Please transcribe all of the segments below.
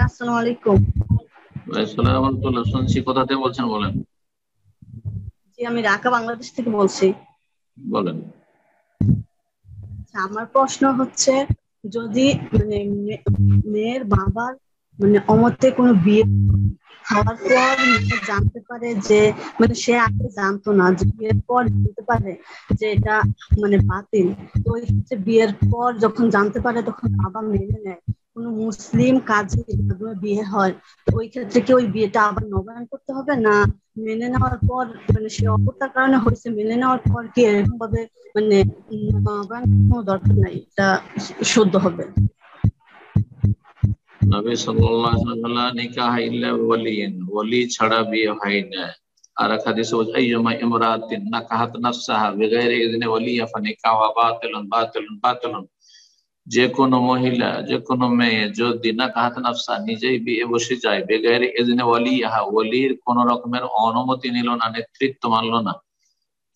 আসসালামু আলাইকুম। আসসালামু আলাইকুম, শুনছি। কোথা থেকে বলছেন বলেন। জি, আমি ঢাকা বাংলাদেশ থেকে বলছি। বলেন। আচ্ছা, আমার প্রশ্ন হচ্ছে, যদি মানে মেয়ের বাবার মানে অমতে কোনো বিয়ে হওয়ার পর মেয়ে জানতে পারে যে, মানে সে আগে জানতো না, যে বিয়ের পর জানতে পারে যে এটা মানে বাতিল। তো ওই ক্ষেত্রে বিয়ের পর যখন জানতে পারে তখন বাবা মেনে নেয়, কোনো মুসলিম কাজে মাধ্যমে বিয়ে হয়, তো ওই ক্ষেত্রে কি ওই বিয়েটা আবার নবায়ন করতে হবে, না মেনে নেওয়ার পর মানে সে অবতার কারণে হয়েছে, মেনে নেওয়ার পর কি এরকম ভাবে মানে নবায়ন কোনো দরকার নাই, এটা শুদ্ধ হবে? নবী সাল্লাল্লাহু আলাইহি ওয়াসাল্লাম নিকাহ ইল্লা ওয়ালিয়িন, ওলি ছাড়া বিয়ে হয় না। আর এক হাদিসে বলছে আইয়ুমা ইমরাতিন নাকাহাত নাফসাহা বিগাইরি ইযনি ওয়ালিয়্যা ফানিকাহুহা বাতিলুন বাতিলুন বাতিলুন। যে কোনো মহিলা, যে কোনো মেয়ে যদি নাকাহাত নাফসা, নিজেই বিয়ে বসে যায়, বেগাইরি ইযনি ওয়ালিয়্যা, ওলির কোন রকমের অনুমতি নিল না, নেতৃত্ব মানলো না,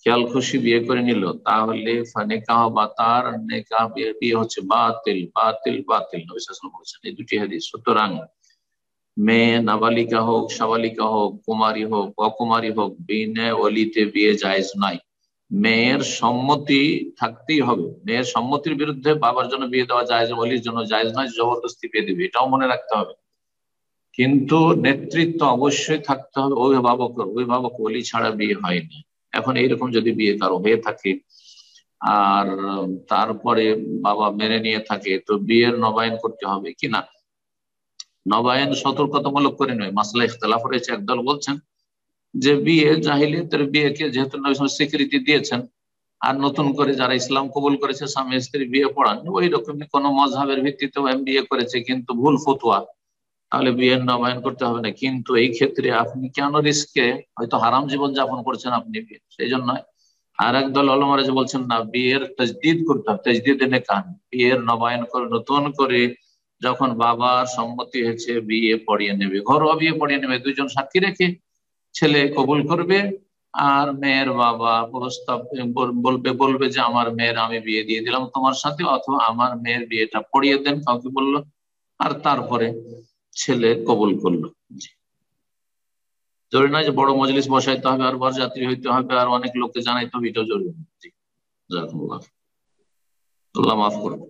খেয়াল খুশি বিয়ে করে নিল, তাহলে ফানিকাহ বা তার নেকাহ বিয়ে হচ্ছে বাতিল বাতিল বাতিল। নবী সাল্লাল্লাহু আলাইহি ওয়াসাল্লাম বলেছেন এই দুটি হাদিস। সুতরাং মেয়ে নাবালিকা হোক, সাবালিকা হোক, কুমারী হোক, অকুমারী হোক, বিনা ওলিতে বিয়ে জায়েজ নাই। মেয়ের সম্মতি থাকতেই হবে। মেয়ের সম্মতির বিরুদ্ধে বাবার জন্য বিয়ে দেওয়া জায়েজ, ওলির জন্য জায়েজ নয়। জবরদস্তি বিয়ে দেবে, এটাও মনে রাখতে হবে। কিন্তু নেতৃত্ব অবশ্যই থাকতে হবে অভিভাবকের। অভিভাবক ওলি ছাড়া বিয়ে হয় না। এখন এইরকম যদি বিয়ে কারো হয়ে থাকে আর তারপরে বাবা মেনে নিয়ে থাকে, তো বিয়ের নবায়ন করতে হবে কিনা। নবায়ন সতর্কতামূলক করে নয়, মাসলা ইখতিলাফ রয়েছে। একদল বলছেন যে বিয়ে জাহিলিয়াতের বিয়েকে যেহেতু নবী সাল্লাল্লাহু আলাইহি ওয়াসাল্লাম স্বীকৃতি দিয়েছেন, আর নতুন করে যারা ইসলাম কবুল করেছে স্বামী স্ত্রী বিয়ে পড়ান, ওই রকমই কোন মজহাবের ভিত্তিতে বিয়ে করেছে কিন্তু ভুল ফতোয়া, তাহলে বিয়ের নবায়ন করতে হবে না। কিন্তু এই ক্ষেত্রে আপনি কেন রিস্কে, হয়তো হারাম জীবন যাপন করছেন আপনি, সেই জন্য। আর একদল ওলামারা যে বলছেন না, বিয়ের তাজদিদ করতে হবে, তাজদিদ নেকাহ, বিয়ের নবায়ন করে নতুন করে যখন বাবার সম্মতি হয়েছে বিয়ে পড়িয়ে নেবে, ঘরোয়া বিয়ে পড়িয়ে নেবে, দুইজন সাক্ষী রেখে ছেলে কবুল করবে, আর মেয়ের বাবা প্রস্তাব বলবে বলবে যে আমার মেয়ের আমি বিয়ে দিয়ে দিলাম তোমার সাথে, অথবা আমার মেয়ের বিয়েটা পড়িয়ে দেন, কাউকে বললো, আর তারপরে ছেলে কবুল করলো। জি। জরুরি নয় যে বড় মজলিস বসাইতে হবে আর বরযাত্রী হইতে হবে আর অনেক লোককে জানাইতে হবে, এটাও জরুরি। জি। জাযাকুমুল্লাহ। আল্লাহ মাফ করুন।